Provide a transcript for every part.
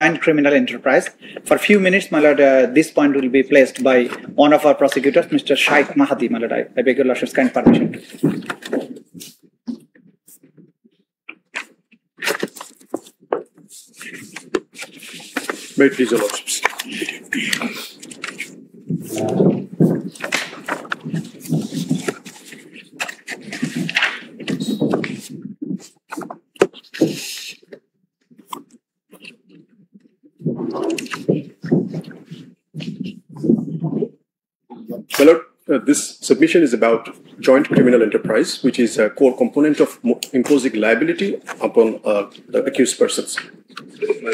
and criminal enterprise. For a few minutes, my lord, this point will be placed by one of our prosecutors, Mr. Shaikh Mahdi, my lord. I beg your lordship's kind permission. May it please your lordships. My lord, this submission is about joint criminal enterprise, which is a core component of imposing liability upon the accused persons. Am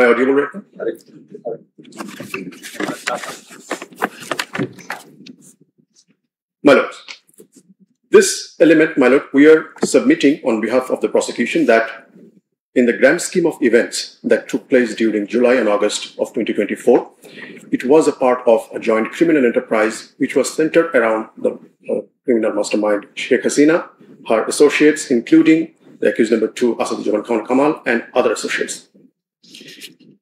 I audible right now? My lord, this element, my lord, we are submitting on behalf of the prosecution that in the grand scheme of events that took place during July and August of 2024, it was a part of a joint criminal enterprise which was centered around the criminal mastermind Sheikh Hasina, her associates, including the accused number 2, Asadujaman Khan Kamal, and other associates.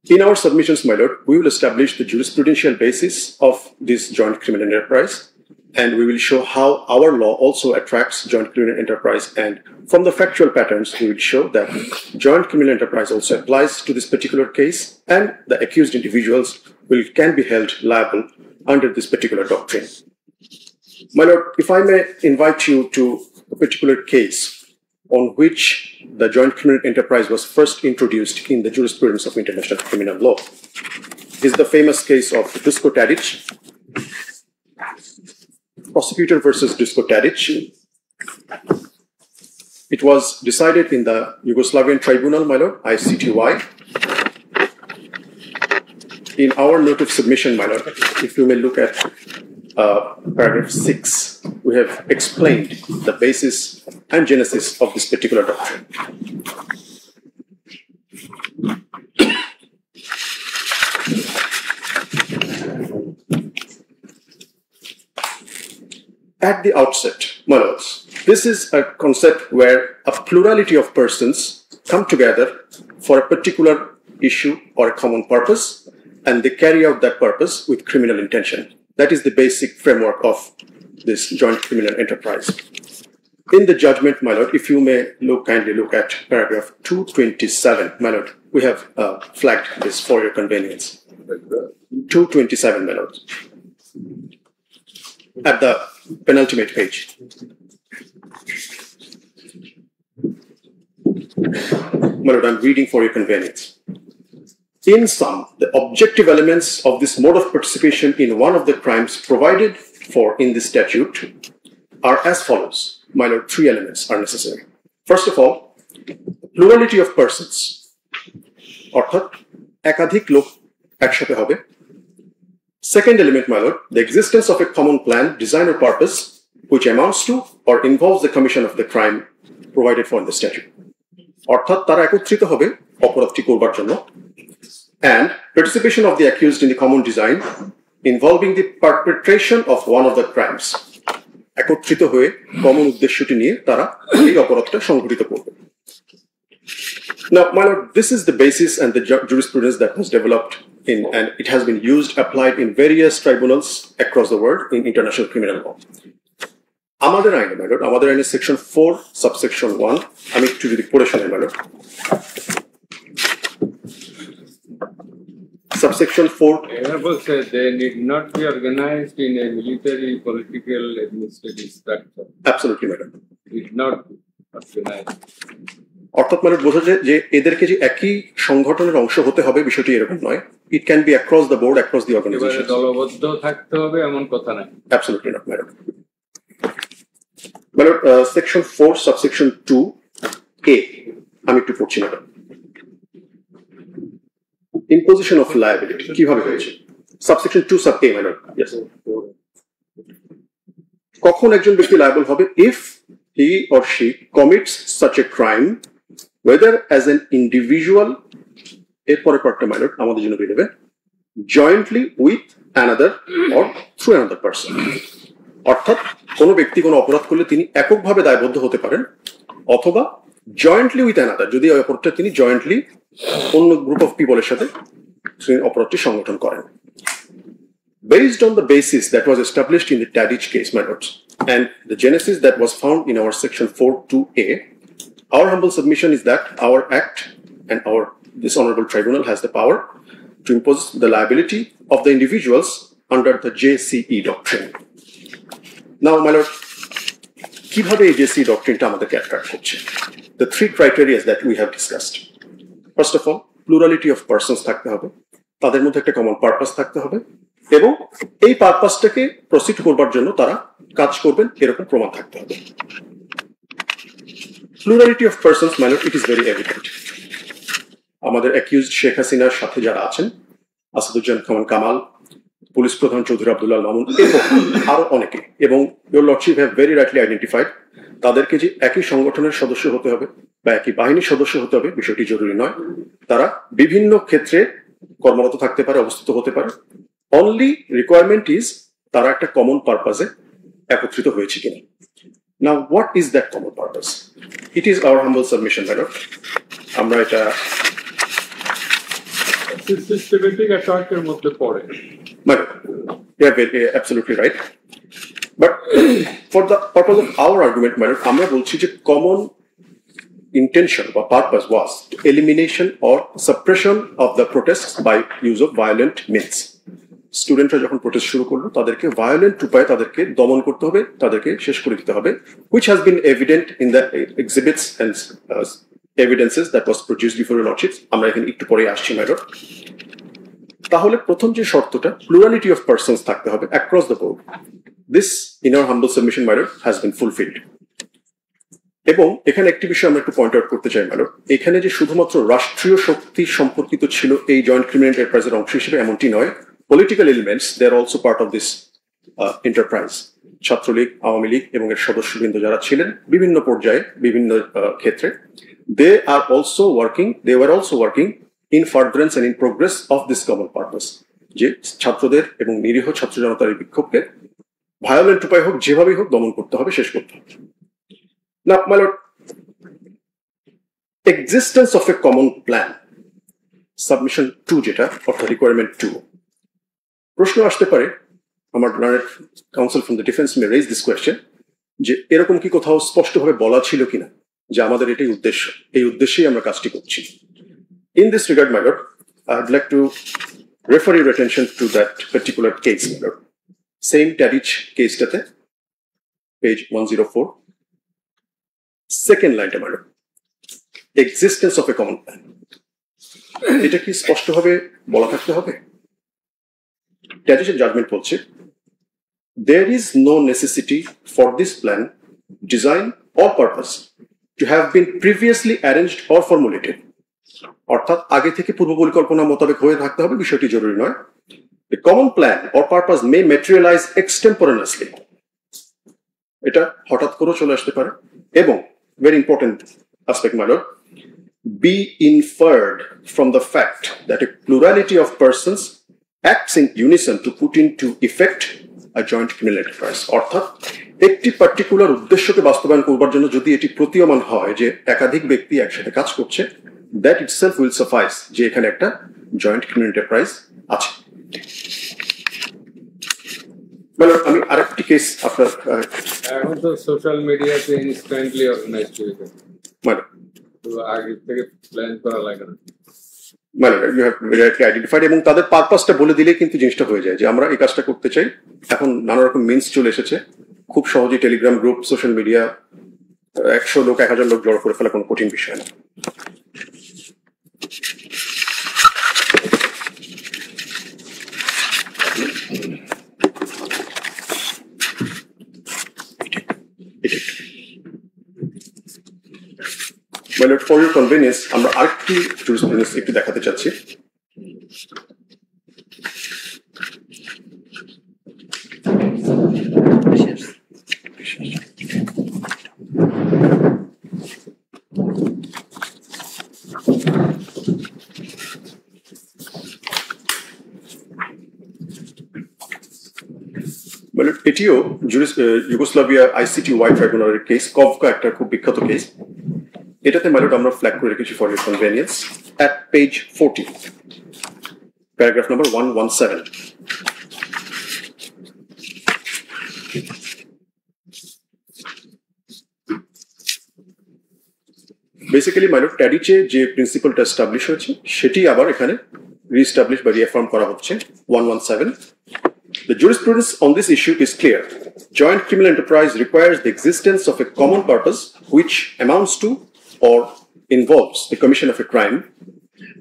In our submissions, my lord, we will establish the jurisprudential basis of this joint criminal enterprise, and we will show how our law also attracts joint criminal enterprise. And from the factual patterns, we will show that joint criminal enterprise also applies to this particular case, and the accused individuals can be held liable under this particular doctrine. My lord, if I may invite you to a particular case on which the joint criminal enterprise was first introduced in the jurisprudence of international criminal law. This is the famous case of Dusko Tadic, prosecutor versus Dusko Tadic. It was decided in the Yugoslavian Tribunal, my lord, ICTY. In our note of submission, my lord, if you may look at paragraph 6, we have explained the basis and genesis of this particular doctrine. At the outset, my lords, this is a concept where a plurality of persons come together for a particular issue or a common purpose, and they carry out that purpose with criminal intention. That is the basic framework of this joint criminal enterprise. In the judgment, my lord, if you may kindly look at paragraph 227, my lord, we have flagged this for your convenience. 227, my lord. At the penultimate page. My lord, I'm reading for your convenience. In sum, the objective elements of this mode of participation in one of the crimes provided for in the statute are as follows. My lord, 3 elements are necessary. First of all, plurality of persons. অর্থাৎ একাধিক লোক একসাথে হবে. Second element, my lord, the existence of a common plan, design or purpose which amounts to or involves the commission of the crime provided for in the statute. অর্থাৎ তারা একত্রিত হবে অপরাধটি করবার জন্য. And participation of the accused in the common design involving the perpetration of one of the crimes. একত্রিত হয়ে common উদ্দেশ্যটি নিয়ে তারা এই অপরাধটা সংঘটিত করবে. Now, my lord, this is the basis and the jurisprudence that was developed and it has been applied in various tribunals across the world in international criminal law. আমাদের আইনে, my lord, আমাদের আইনে section 4, subsection 1, আমি একটু যদি পড়ে শোনাই, my lord. Subsection 4. Honorable said they need not be organized in a military, political, administrative structure. Absolutely, madam. Need not be organized. অর্থাৎ মানে বোঝা যায় যে এদেরকে যে একই সংগঠনের অংশ হতে হবে বিষয়টি এরকম নয়. It can be across the board, across the organization. দলবদ্ধ থাকতে হবে এমন কথা নাই. Absolutely not, madam. Madam, section 4, subsection 2A. আমি একটু পড়ছি, madam. Imposition of liability. কিভাবে হয়েছে? Subsection 2 sub A, madam. Yes. কখন একজন ব্যক্তি liable হবে? If he or she commits such a crime, whether as an individual, এরপরে পার্টটা, my lord, আমাদের জন্য বের হবে, jointly with another or through another person. অর্থাৎ কোনো ব্যক্তি কোনো অপরাধ করলে তিনি এককভাবে দায়বদ্ধ হতে পারেন, অথবা জয়েন্টলি উইথ অ্যানাদার, যদি অপরাধটা তিনি জয়েন্টলি অন্য গ্রুপ অফ পিপলের সাথে অপরাধটি সংগঠন করেন। Based on the basis that was established in the Tadic case, my lords, and the genesis that was found in our section 4.2a, our humble submission is that our act and this honorable tribunal has the power to impose the liability of the individuals under the JCE doctrine. Now, my lord, কিভাবে এই JCE doctrine টা আমাদেরকে attract করছে? The three criteria that we have discussed. First of all, plurality of persons থাকতে হবে, তাদের মধ্যে একটা কমন পারপাস থাকতে হবে, এবং এই পারপাসটাকে প্রসিড করবার জন্য তারা কাজ করবেন এরকম প্রমাণ থাকতে হবে। Plurality of persons, my lord, it is very evident. আমাদের অ্যাকিউজড শেখ হাসিনার সাথে যারা আছেন, আসাদুজ্জামান কামাল, পুলিশ প্রধান চৌধুরী আব্দুল্লাহ মামুন এবং আরো অনেকে, এবং your lordship have very rightly identified, তাদেরকে যে একই সংগঠনের সদস্য হতে হবে বা একই বাহিনীর সদস্য হতে হবে বিষয়টি জরুরি নয়। তারা বিভিন্ন ক্ষেত্রে কর্মরত থাকতে পারে, অবস্থিত হতে পারে। অনলি রিকোয়ারমেন্ট ইজ তারা একটা কমন পারপাসে একত্রিত হয়েছে কিনা। Now what is that common purpose? It is our humble submission, my lord. আমরা এটা সিস্টেমেটিক অ্যাটাকের মধ্যে পড়ে। Absolutely right. But for the purpose of our argument, my lord, আমরা বলছি যে common intention or purpose was elimination or suppression of the protests by use of violent means. স্টুডেন্টরা যখন প্রোটেস্ট শুরু করলো, তাদেরকে ভায়োলেন্ট উপায়ে তাদেরকে দমন করতে হবে, তাদেরকে শেষ করে দিতে হবে, which has been evident in the exhibits and evidences that was produced before your lordships. আমরা এখানে একটু পরে আসছি, মাই লর্ড। তাহলে প্রথম যে শর্তটা, প্লুরালিটি অফ পারসনস থাকতে হবে across the board. This in our humble submission, my lord, has been fulfilled. এবং এখানে একটি বিষয় আমরা একটু পয়েন্ট আউট করতে চাই, মাই লর্ড। এখানে যে শুধুমাত্র রাষ্ট্রীয় শক্তি সম্পর্কিত ছিল এই জয়েন্ট ক্রিমিনাল এন্টারপ্রাইজের অংশ হিসেবে এমনটি নয়। Political elements, they are also part of this enterprise. Chhatra League, Awami League এবং এর সদস্যবৃন্দ যারা ছিলেন বিভিন্ন পর্যায়ে বিভিন্ন ক্ষেত্রে, they were also working in furtherance and in progress of this common purpose, যে ছাত্রদের এবং নিরীহ ছাত্র জনতার এই বিক্ষোভকে ভায়োলেন্ট উপায় হোক, যেভাবেই হোক, দমন করতে হবে, শেষ করতে হবে। Now, my lord, existence of a common plan, submission 2 যেটা অর্থাৎ রিকোয়ারমেন্ট 2, প্রশ্ন আসতে পারে, আমার learned counsel from the defence may raise this question, যে এরকম কি কোথাও স্পষ্টভাবে বলা ছিল কিনা যে আমাদের এটাই উদ্দেশ্য, এই উদ্দেশ্যেই আমরা কাজটি করছি। In this regard, my lord, I would like to refer your attention to that particular case, my lord. Same Tadic কেসটাতে পেজ 104, সেকেন্ড লাইনটা, my lord, existence of a common plan, এটা কি স্পষ্টভাবে বলা থাকতে হবে? Tadich's judgment বলছে, there is no necessity for this plan, design or purpose to have been previously arranged or formulated. অর্থাৎ আগে থেকে পূর্ব পরিকল্পনা মোতাবেক হয়ে থাকতে হবে বিষয়টি জরুরি নয়। The common plan or purpose may materialize extemporaneously. এটা হঠাৎ করে চলে আসতে পারে, এবং very important aspect, my lord, be inferred from the fact that a plurality of persons acts in unison to put into effect a joint criminal enterprise. অর্থাৎ একটি particular উদ্দেশ্যকে বাস্তবায়ন করবার জন্য যদি এটি প্রতীয়মান হয় যে একাধিক ব্যক্তি একসাথে কাজ করছে, that itself will suffice যে এখানে একটা জয়েন্ট ক্রিমিনাল এন্টারপ্রাইজ আছে। আমি আরেকটি কেস আপনার, এখন তো সোশ্যাল মিডিয়াতে ইনস্ট্যান্টলি অর্গানাইজ হয়ে যায়, মানে তো আগে থেকে প্ল্যান করা লাগে না। ইউ হ্যাভ ডাইরেক্টলি আইডেন্টিফাইড, এবং তাদের পারপাসটা বলে দিলে কিন্তু জিনিসটা হয়ে যায় যে আমরা এই কাজটা করতে চাই। এখন নানা রকম মিনস চলে এসেছে, খুব সহজেই টেলিগ্রাম গ্রুপ, সোশ্যাল মিডিয়া, 100 লোক 1000 লোক জড়ো করে ফেলা কোনো কঠিন বিষয় না। My lord, for your convenience, আমরা আরেকটি জুরিসপ্রুডেন্স একটু দেখাতে চাচ্ছি। এটিও ইউগোস্লাভিয়া ICTY ট্রাইব্যুনালের কেস, কভকা একটা খুব বিখ্যাত কেস। এটাতে মাইলট আমরা ফ্ল্যাগ করে রেখেছি for your convenience at page 40, paragraph number 117. Basically my lord ট্যাডিচে যে প্রিন্সিপালটা এস্টাবলিশ হয়েছে সেটি আবার এখানে রিএস্টাবলিশ বা রিঅ্যাফার্ম করা হচ্ছে 117. The jurisprudence on this issue is clear. Joint criminal enterprise requires the existence of a common purpose which amounts to or involves the commission of a crime.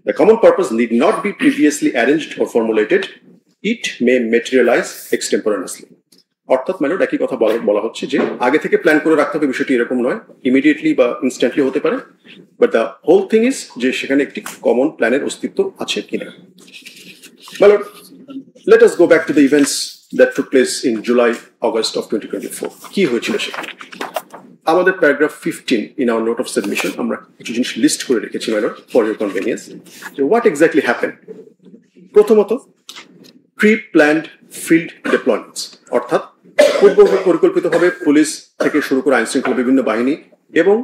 The common purpose need not be previously arranged or formulated. It may materialize extemporaneously. অর্থাৎ my lord একই কথা বলা হচ্ছে যে আগে থেকে plan করে রাখতে হবে, বিষয়টি এরকম নয়, ইমিডিয়েটলি বা ইনস্ট্যান্টলি হতে পারে, but the whole thing is যে সেখানে একটি কমন প্ল্যানের অস্তিত্ব আছে কিনা। My lord, let us go back to the events that took place in July, August of 2024. কি হয়েছিল সেখানে? আমাদের paragraph 15 in our note of submission আমরা কিছু জিনিস লিস্ট করে রেখেছি মাইলট ফর ইউর কনভেনিয়েন্স, যে হোয়াট এক্স্যাক্টলি হ্যাপেন। প্রথমত, প্রি প্ল্যান্ড ফিল্ড ডিপ্লয়মেন্টস, অর্থাৎ পূর্ব পরিকল্পিতভাবে পুলিশ থেকে শুরু করে আইন শৃঙ্খলা বিভিন্ন বাহিনী এবং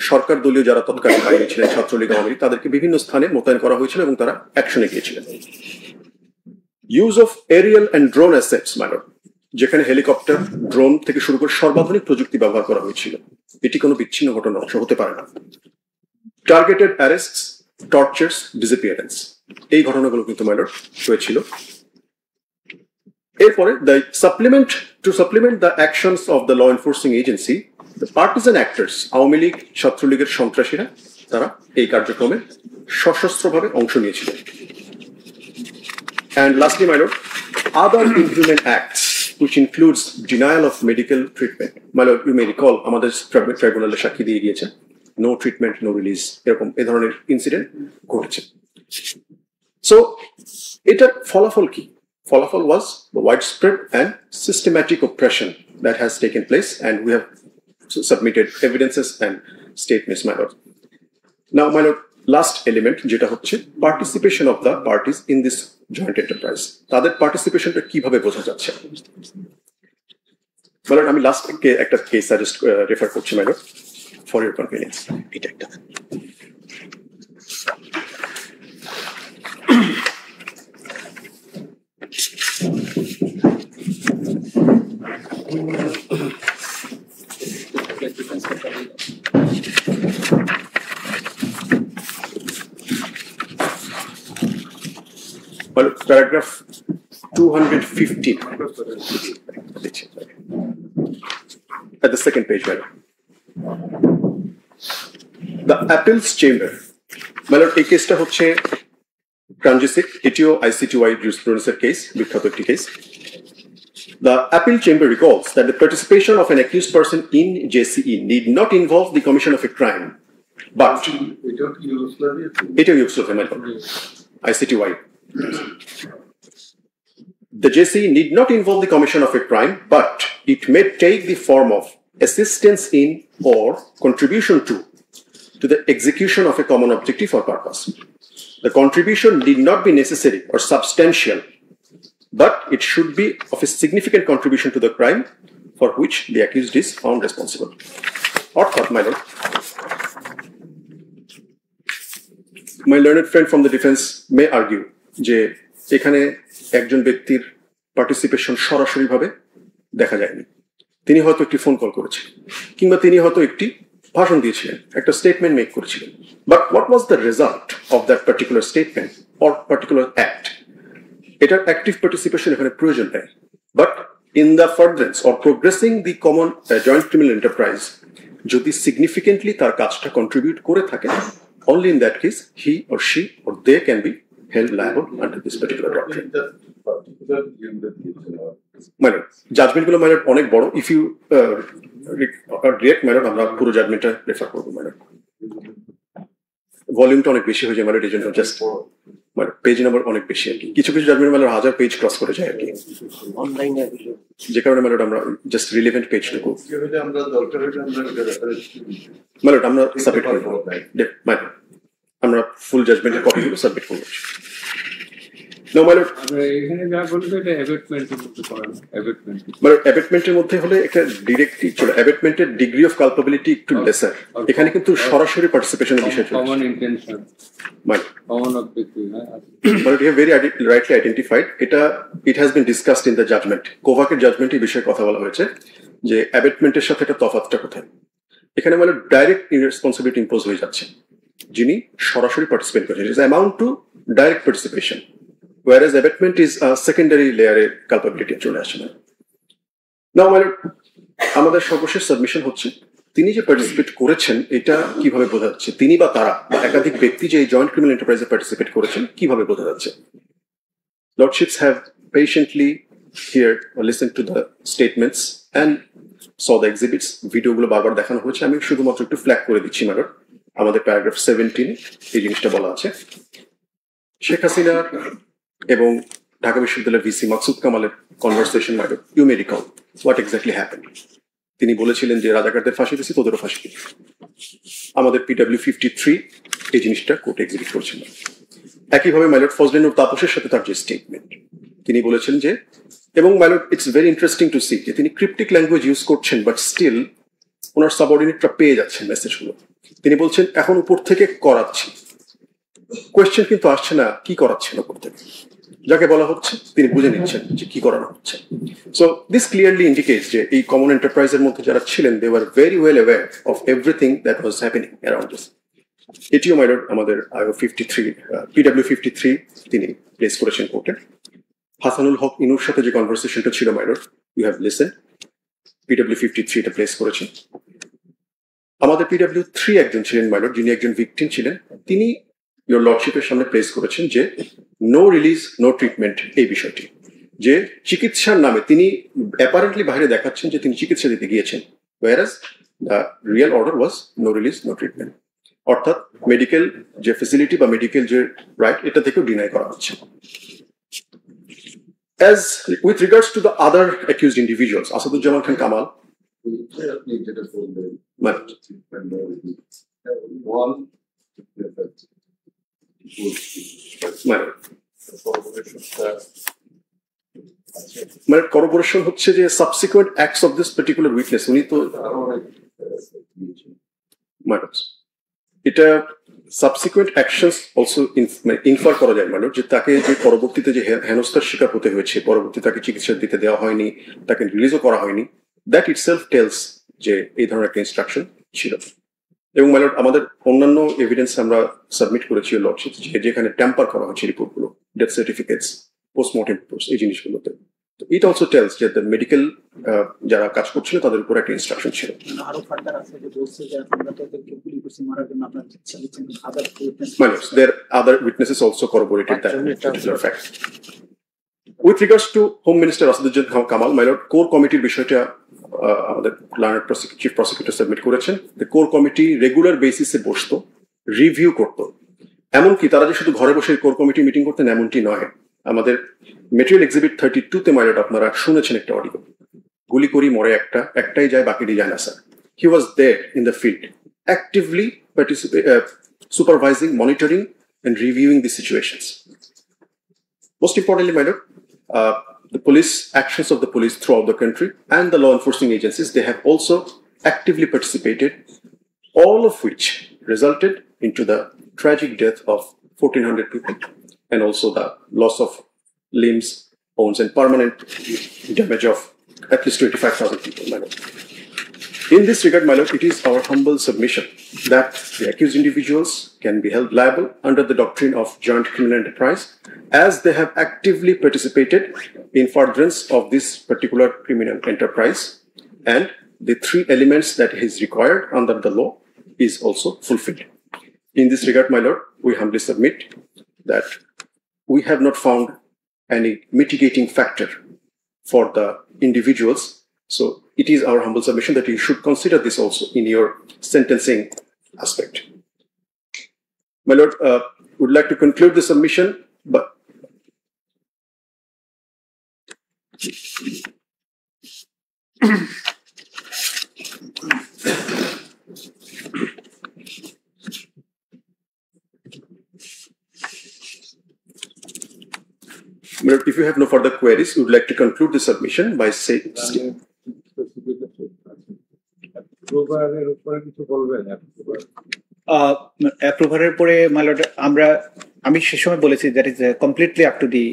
সরকার দলীয় যারা তৎকালীন বাহিনী ছিলেন, ছাত্রলীগ, আওয়ামী লীগ, তাদেরকে বিভিন্ন স্থানে মোতায়েন করা হয়েছিল এবং তারা অ্যাকশনে গিয়েছিলেন। Use of aerial and drone assets my lord, যেখানে হেলিকপ্টার, ড্রোন থেকে শুরু করে সর্বাধুনিক প্রযুক্তি ব্যবহার করা হয়েছিল, এটি কোনো বিচ্ছিন্ন ঘটনার অংশ হতে পারে না। টার্গেটেড অ্যারেস্টস, টর্চার্স, ডিসঅ্যাপিয়ারেন্স, এই ঘটনাগুলো কিন্তু মাইলট হয়েছিল। এরপরে to supplement the actions of the law enforcing agency, the partisan actors, Awami League, ছাত্রলীগের সন্ত্রাসীরা, তারা এই কার্যক্রমে সশস্ত্রভাবে অংশ নিয়েছিলেন। And lastly, my lord, other inhuman acts, which includes denial of medical treatment. My lord, you may recall, আমাদের ট্রাইব্যুনালে সাক্ষী দিয়ে গিয়েছে, no treatment, no release, এরকম এই ধরনের ইনসিডেন্ট ঘটেছে। সো এটার ফলাফল কি? ফলাফল was the widespread and systematic oppression that has taken place, and we have submitted evidences and statements, my lord. Now, my lord, last element যেটা হচ্ছে participation of the parties in this joint enterprise, তাদের পার্টিসিপেশনটা কিভাবে বোঝা যাচ্ছে। My lord, আমি last একটা case suggest refer করছি my lord for your convenience. এটা একটা paragraph 215 at the second page, madam. The appeals chamber, madam, এই কেসটা হচ্ছে ট্রানজিসিক, এটিও ICTY জুরিসপ্রুডেন্সের কেস, বিখ্যাত একটি case. The appeal chamber recalls that the participation of an accused person in JCE need not involve the commission of a crime, but এটিও Yugoslavia, madam, ICTY. The JCE need not involve the commission of a crime, but it may take the form of assistance in or contribution to the execution of a common objective or purpose. The contribution need not be necessary or substantial, but it should be of a significant contribution to the crime for which the accused is found responsible. Orthat, my lord, my learned friend from the defense may argue যে এখানে একজন ব্যক্তির participation সরাসরিভাবে দেখা যায়নি, তিনি হয়তো একটি phone call করেছিলেন কিংবা তিনি হয়তো একটি ভাষণ দিয়েছিলেন, একটা স্টেটমেন্ট মেক করেছিলেন, but what was the result of that particular statement or particular act, এটার অ্যাক্টিভ পার্টিসিপেশন এখানে প্রয়োজন নেই। But in the furtherance or progressing the common joint criminal enterprise যদি সিগনিফিকেন্টলি তার কাজটা কন্ট্রিবিউট করে থাকে, only in that case he or she or they can be held liable under this particular doctrine. Madam, judgment গুলো madam অনেক বড়, if you react madam আমরা পুরো জাজমেন্টটা রেফার করব ম্যাডাম, ভলিউমটা অনেক বেশি হয়ে যায় ম্যাডাম, এই জন্য জাস্ট মানে পেজ নাম্বার অনেক বেশি আর কি, কিছু জাজমেন্ট ম্যাডাম 1000 পেজ ক্রস করে যায় আর কি অনলাইনে, যে কারণে ম্যাডাম আমরা জাস্ট রিলেভেন্ট পেজটুকু ম্যাডাম আমরা সাবমিট করব, ম্যাডাম আমরা ফুল জাজমেন্টের কপিগুলো সাবমিট করব। No, my lord. এখানে যা বলবে এটা অ্যাবেটমেন্টের মধ্যে পড়ে না, অ্যাবেটমেন্ট মানে অ্যাবেটমেন্টের মধ্যে হলে একটা ডিরেক্টলি চলে, অ্যাবেটমেন্টের ডিগ্রি অফ কালপাবিলিটি একটু লেসার, এখানে কিন্তু সরাসরি পার্টিসিপেশনের বিষয় চলে। Common intention, common objective, But you have very rightly identified এটা, it has been discussed in the judgment. কোভাকের জাজমেন্ট এই বিষয়ে কথা বলা হয়েছে যে অ্যাবেটমেন্টের সাথে একটা তফাৎটা কোথায়। এখানে মানে ডাইরেক্ট রেসপন্সিবিলিটি ইম্পোজ হয়ে যাচ্ছে, যিনি সরাসরি পার্টিসিপেট করেছেন, is amount two direct participation, whereas abatement is a secondary layer এর কালপাবিলিটি চলে আসে না। নাও মানে আমাদের সর্বশেষ সাবমিশন হচ্ছে তিনি যে পার্টিসিপেট করেছেন এটা কিভাবে বোঝা যাচ্ছে, তিনি বা তারা বা একাধিক ব্যক্তি যে জয়েন্ট ক্রিমিনাল এন্টারপ্রাইজে পার্টিসিপেট করেছেন কিভাবে বোঝা যাচ্ছে। Lordships have patiently heard or listened to the statements and saw the exhibits. ভিডিওগুলো বারবার দেখানো হয়েছে, আমি শুধুমাত্র একটু ফ্ল্যাগ করে দিচ্ছি ম্যাডাম। আমাদের প্যারাগ্রাফ 17 এই জিনিসটা বলা আছে, শেখ হাসিনার এবং ঢাকা বিশ্ববিদ্যালয়ের ভিসি মাকসুদ কামালের conversation madam, you may recall what exactly happened. তিনি বলেছিলেন যে রাজাকারদের ফাঁসি দিয়েছি, তোদেরও ফাঁসি দিই। আমাদের PW53 এই জিনিসটা কোর্টে এক্সিবিট করছিল। একইভাবে মাইলট ফজলিনুর তাপসের সাথে তার যে স্টেটমেন্ট, তিনি বলেছেন যে, এবং my lord it's very interesting to see যে তিনি ক্রিপ্টিক ল্যাঙ্গুয়েজ ইউজ করছেন বাট স্টিল ওনার সাবঅর্ডিনেটরা পেয়ে যাচ্ছেন মেসেজগুলো। তিনি বলছেন এখন উপর থেকে করাচ্ছি, কোয়েশ্চেন কিন্তু আসছে না কি করাচ্ছেন উপর থেকে, যাকে বলা হচ্ছে তিনি বুঝে নিচ্ছেন যে কি করানো হচ্ছে। সো দিস ক্লিয়ারলি ইন্ডিকেটস যে এই কমন এন্টারপ্রাইজের মধ্যে যারা ছিলেন they were very well aware of everything that was happening around this. এটিও মাই লর্ড আমাদের PW53 তিনি প্লেস করেছেন কোর্টে। হাসানুল হক ইনুর সাথে যে কনভারসেশনটা ছিল my lord, you have listen, PW53 এটা প্লেস করেছেন। আমাদের PW3 একজন ছিলেন মাই লর্ড, যিনি একজন ভিকটিম ছিলেন, তিনি ইয়োর লর্ডশিপের সামনে প্লেস করেছেন যে নো রিলিজ নো ট্রিটমেন্ট এই বিষয়টি, যে চিকিৎসার নামে তিনি অ্যাপারেন্টলি বাইরে দেখাচ্ছেন যে তিনি চিকিৎসা দিতে গিয়েছেন, whereas the real order was no release no treatment, অর্থাৎ মেডিকেল যে ফেসিলিটি বা মেডিকেল যে রাইট এটা থেকেও ডিনাই করা হচ্ছে। As with regards to the other accused individuals, Asaduzzaman Khan Kamal, মানে করপোরেশন হচ্ছে যে subsequent acts of this particular witness, উনি তো এটা সাবসিকুয়েন্ট অ্যাকশনস অলসো ইনফার করা যায় মানে যে তাকে যে পরবর্তীতে যে হেনস্থার শিকার হতে হয়েছে, পরবর্তী তাকে চিকিৎসা দিতে দেওয়া হয়নি, তাকে রিলিজও করা হয়নি, দ্যাট ইটসেলফ টেলস যে এই ধরনের একটা ইনস্ট্রাকশন ছিল। এবং মাইলট আমাদের অন্যান্য এভিডেন্স আমরা সাবমিট করেছি লর্ডশিপ, যেখানে ট্যাম্পার করা হয়েছে রিপোর্টগুলো, ডেথ সার্টিফিকেটস, পোস্টমর্টেম রিপোর্টস, এই জিনিসগুলোতে। তো ইট অলসো টেলস যে মেডিকেল যারা কাজ করছিল তাদের উপর একটা ইনস্ট্রাকশন ছিল। আরো ফার্দার আছে যে বলছে যে আমরা তাদেরকে গুলি করছি মারার জন্য, আপনারা চিকিৎসা দিচ্ছেন, other witness my lord there other witnesses also corroborated that particular fact. With regards to Home Minister Asaduzzaman Kamal, my lord core কমিটির বিষয়টা আমাদের লার্নার চিফ প্রসিকিউটর সাবমিট করেছেন। কোর কমিটি রেগুলার বেসিসে বসতো, রিভিউ করতো, এমনকি তারা যে শুধু ঘরে বসে কোর কমিটি মিটিং করতেন এমনটি নয়। আমাদের মেটেরিয়াল এক্সিবিট 32-তে মাইলট আপনারা শুনেছেন একটা অডিও, গুলি করি মরে একটাই যায় বাকিটি যায় না sir. He was there in the field actively supervising, monitoring and reviewing the situations. Most importantly, my lord, the police actions of the police throughout the country and the law enforcement agencies, they have also actively participated, all of which resulted into the tragic death of 1,400 people and also the loss of limbs, bones and permanent damage of at least 25,000 people, my lord. In this regard, my lord, it is our humble submission that the accused individuals can be held liable under the doctrine of joint criminal enterprise, as they have actively participated in furtherance of this particular criminal enterprise, and the three elements that is required under the law is also fulfilled. In this regard, my lord, we humbly submit that we have not found any mitigating factor for the individuals. So it is our humble submission that you should consider this also in your sentencing aspect. My lord, would like to conclude the submission, but If you have no further queries, we would like to conclude the submission by saying. অ্যাপ্রুভারের পরে my lord আমি সে সময় বলেছি that is completely up to the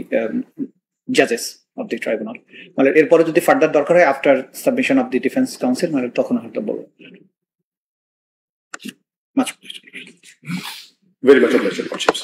জাজেস of the tribunal. মানে এরপরে যদি ফার্দার দরকার হয় after submission of the defence counsel, মানে তখন হয়তো বলবো। Very much obliged, Lordships.